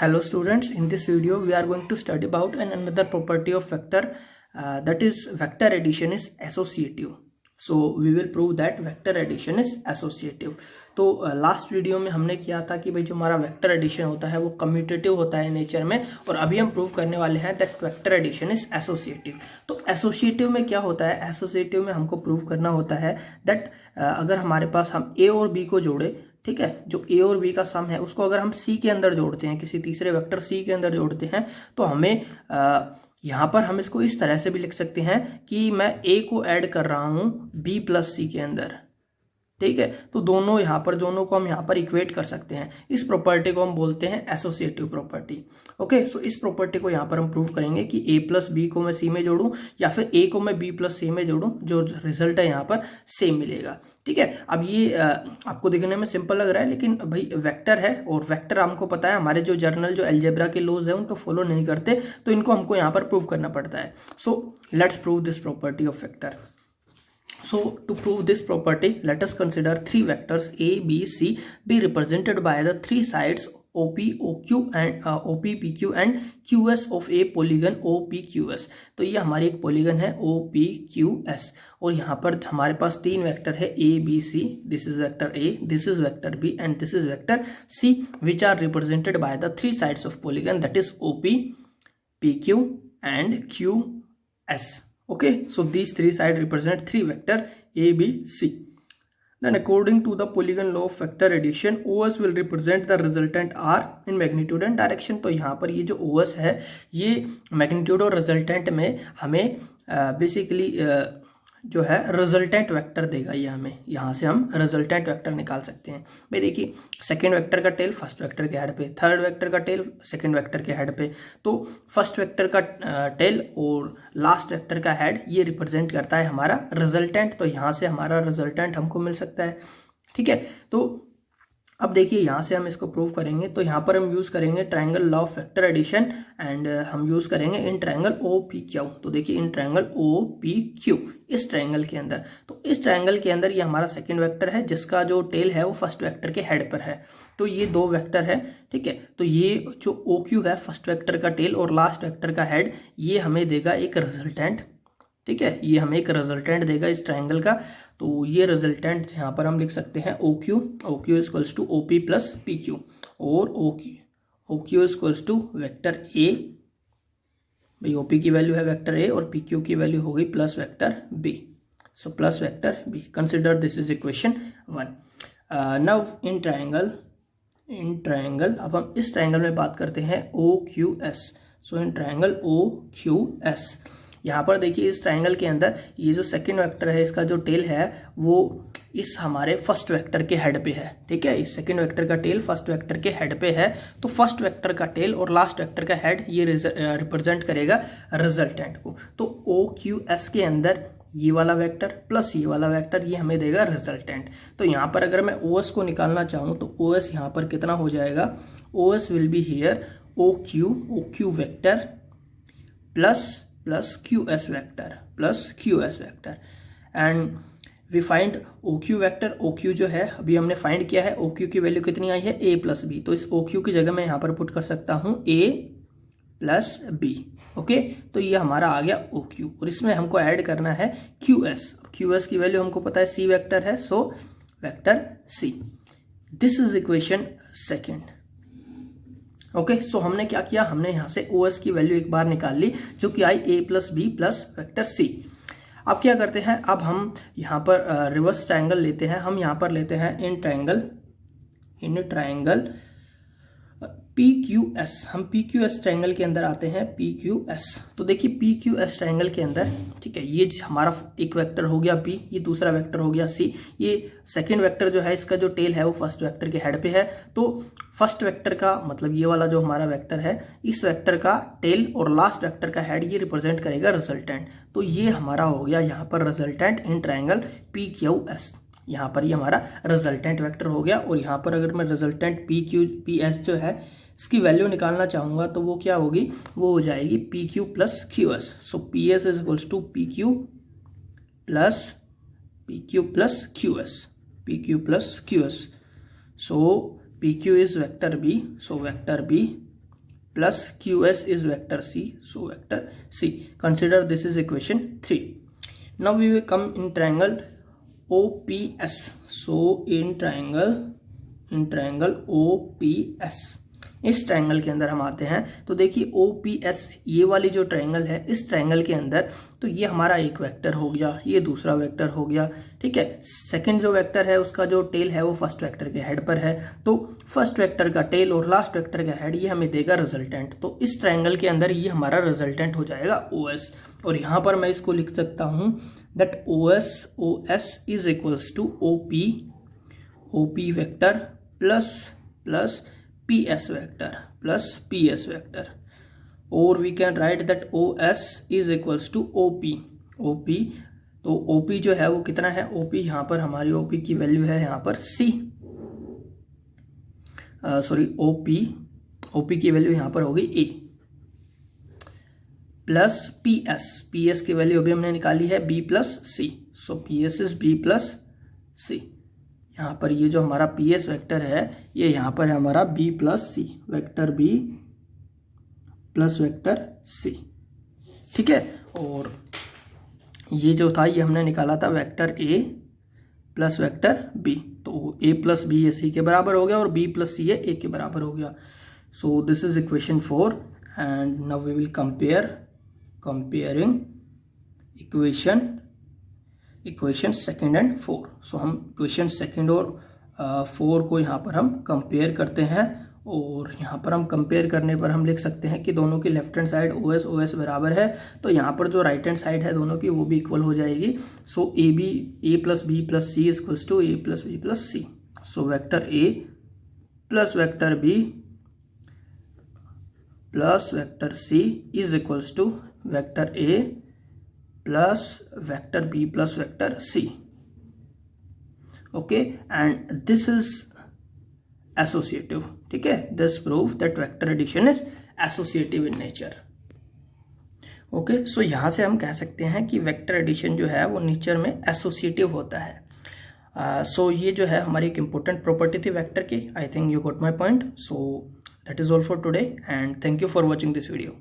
Hello students, in this video we are going to study about another property of vector, that is vector addition is associative. So we will prove that vector addition is associative. तो last video में हमने किया था कि भाई जो हमारा vector addition होता है वो कम्यूटेटिव होता है नेचर में, और अभी हम प्रूव करने वाले हैं that vector addition is associative. तो एसोसिएटिव में क्या होता है, एसोसिएटिव में हमको प्रूव करना होता है दैट अगर हमारे पास हम ए और बी को जोड़े, ठीक है, जो ए और बी का सम है उसको अगर हम सी के अंदर जोड़ते हैं, किसी तीसरे वेक्टर सी के अंदर जोड़ते हैं, तो हमें यहाँ पर हम इसको इस तरह से भी लिख सकते हैं कि मैं ए को ऐड कर रहा हूं बी प्लस सी के अंदर, ठीक है. तो दोनों को हम यहाँ पर इक्वेट कर सकते हैं. इस प्रॉपर्टी को हम बोलते हैं एसोसिएटिव प्रॉपर्टी. ओके, सो इस प्रॉपर्टी को यहाँ पर हम प्रूव करेंगे कि ए प्लस बी को मैं सी में जोड़ूं या फिर ए को मैं बी प्लस सी में जोड़ूं, जो रिजल्ट है यहाँ पर सेम मिलेगा. ठीक है, अब ये आपको देखने में सिंपल लग रहा है, लेकिन भाई वेक्टर है और वेक्टर हमको पता है हमारे जो जर्नल जो अलजेब्रा के लॉज है उनको फॉलो नहीं करते, तो इनको हमको यहाँ पर प्रूव करना पड़ता है. So let's prove this property of vector. So to prove this property, let us consider three vectors A, B, C be represented by the three sides OP, OQ and OP, PQ and QS of a polygon OPQS. तो ये हमारी एक polygon है OPQS, और यहाँ पर हमारे पास तीन वेक्टर है A, B, C. This is vector A, this is vector B and this is vector C, which are represented by the three sides of polygon, that is OP, PQ and QS. Okay, so these three sides represent three vector A, B, C. Then according to the polygon law of vector addition, OS will represent the resultant R in magnitude and direction. तो यहाँ पर ये जो OS है ये magnitude और resultant में हमें बेसिकली जो है रिजल्टेंट वेक्टर देगा. ये हमें यहाँ से हम रिजल्टेंट वेक्टर निकाल सकते हैं. भाई देखिए, सेकेंड वेक्टर का टेल फर्स्ट वेक्टर के हेड पे, थर्ड वेक्टर का टेल सेकेंड वेक्टर के हेड पे. तो फर्स्ट वेक्टर का टेल और लास्ट वेक्टर का हेड ये रिप्रेजेंट करता है हमारा रिजल्टेंट. तो यहाँ से हमारा रिजल्टेंट हमको मिल सकता है. ठीक है, तो अब देखिए यहाँ से हम इसको प्रूव करेंगे. तो यहाँ पर हम यूज करेंगे triangle law of vector addition and हम यूज करेंगे इन ट्रायंगल OPQ. तो देखिए इन ट्रायंगल OPQ, इस ट्रायंगल के अंदर, तो इस ट्रायंगल के अंदर ये हमारा सेकंड वेक्टर है जिसका जो टेल है वो फर्स्ट वेक्टर के हेड पर है. तो ये दो वेक्टर है, ठीक है. तो ये जो OQ है, फर्स्ट वेक्टर का टेल और लास्ट वेक्टर का हेड, ये हमें देगा एक रिजल्टेंट. ठीक है, ये हमें एक रिजल्टेंट देगा इस ट्रायंगल का. तो ये रिजल्टेंट यहाँ पर हम लिख सकते हैं OQ equals to OP plus PQ, और OQ equals to vector A. भाई OP की वैल्यू है वेक्टर A और PQ की वैल्यू हो गई plus vector B. So plus vector B. Consider this is equation 1. Now in triangle अब हम इस ट्रायंगल में बात करते हैं OQS. So in triangle OQS यहाँ पर देखिए इस ट्रायंगल के अंदर ये जो सेकंड वेक्टर है इसका जो टेल है वो इस हमारे फर्स्ट वेक्टर के हेड पे है. ठीक है, इस सेकंड वेक्टर का टेल फर्स्ट वेक्टर के हेड पे है. तो फर्स्ट वेक्टर का टेल और लास्ट वेक्टर का हेड ये रिप्रेजेंट करेगा रिजल्टेंट को. तो OQS के अंदर ये वाला वेक्टर प्लस ये वाला वेक्टर ये हमें देगा रिजल्टेंट. तो यहाँ पर अगर मैं OS को निकालना चाहूँ तो OS यहाँ पर कितना हो जाएगा, OS will be here OQ vector plus QS vector and we find OQ vector. OQ जो है अभी हमने फाइंड किया है, OQ की वैल्यू कितनी आई है A प्लस बी. तो इस OQ की जगह मैं यहाँ पर पुट कर सकता हूँ A प्लस बी. ओके, तो ये हमारा आ गया OQ, और इसमें हमको ऐड करना है QS की वैल्यू हमको पता है C वेक्टर है, so vector C. This is equation second. Okay, so हमने क्या किया, हमने यहाँ से OS की वैल्यू एक बार निकाल ली जो कि आई A plus B plus vector C. अब क्या करते हैं, अब हम यहाँ पर रिवर्स ट्रायंगल लेते हैं. हम यहाँ पर लेते हैं इन ट्रायंगल PQS. हम PQS ट्रायंगल के अंदर आते हैं PQS. तो देखिए PQS ट्रायंगल के अंदर, ठीक है, ये हमारा एक वेक्टर हो गया B, ये दूसरा वेक्टर हो गया C. ये सेकंड वेक्टर जो है इसका जो टेल है वो फर्स्ट वेक्टर के हेड पे है. तो फर्स्ट वेक्टर का मतलब ये वाला जो हमारा वेक्टर है, इस वेक्टर का टेल और लास्ट वेक्टर का हेड ये रिप्रेजेंट करेगा रिजल्टेंट. तो ये हमारा हो गया यहाँ पर रिजल्टेंट इन ट्रायंगल PQS. यहाँ पर ये हमारा रिजल्टेंट वेक्टर हो गया. और यहाँ पर अगर मैं रिजल्टेंट PS जो है इसकी वैल्यू निकालना चाहूंगा तो वो क्या होगी, वो हो जाएगी PQ plus QS. So PS is equals to PQ plus QS. So PQ is vector B. So vector B plus QS is vector C. So vector C. Consider this is equation 3. Now we will come in triangle OPS. So in triangle OPS, इस triangle के अंदर हम आते हैं तो देखिए OPS ये वाली जो ट्रायंगल है, इस ट्रायंगल के अंदर तो ये हमारा एक वेक्टर हो गया, ये दूसरा वेक्टर हो गया, ठीक है। सेकंड जो वेक्टर है उसका जो टेल है वो फर्स्ट वेक्टर के हेड पर है, तो फर्स्ट वेक्टर का टेल और लास्ट वेक्टर का हेड ये हमें देगा रिजल्टेंट। तो इस ट्रायंगल के अंदर ये हमारा रिजल्टेंट हो जाएगा OS, और यहां पर मैं इसको लिख सकता हूं that OS is equals to OP vector plus PS vector, or we can write that OS is equals to OP। तो OP जो है वो कितना है, OP यहाँ पर हमारी OP की वैल्यू है यहाँ पर C, OP की वैल्यू यहाँ पर होगी A, प्लस PS की वैल्यू अभी हमने निकाली है B plus C। So PS is B plus C। यहाँ पर ये जो हमारा PS वेक्टर है ये यहाँ पर है हमारा B plus C, vector B plus vector C, ठीक है। और ये जो था ये हमने निकाला था vector A plus vector B, तो A प्लस B ये C के बराबर हो गया और B प्लस C ये A के बराबर हो गया। So this is equation 4 and now we will comparing equation second and 4। सो हम इक्वेशन सेकंड और 4 को यहाँ पर हम कंपेयर करते हैं, और यहाँ पर हम कंपेयर करने पर हम लिख सकते हैं कि दोनों की लेफ्ट हैंड साइड OS बराबर है, तो यहाँ पर जो राइट हैंड साइड है दोनों की वो भी इक्वल हो जाएगी। So A plus B plus C is equals to A plus B plus C। So vector A plus vector B plus vector C is equals to vector A plus vector B plus vector C, okay. And this is associative, ठीक है। This prove that vector addition is associative in nature, okay. So यहां से हम कह सकते हैं कि vector addition जो है वो नेचर में एसोसिएटिव होता है। सो ये जो है हमारी एक इंपॉर्टेंट प्रॉपर्टी थी वेक्टर की। I think you got my point. So that is all for today and thank you for watching this video.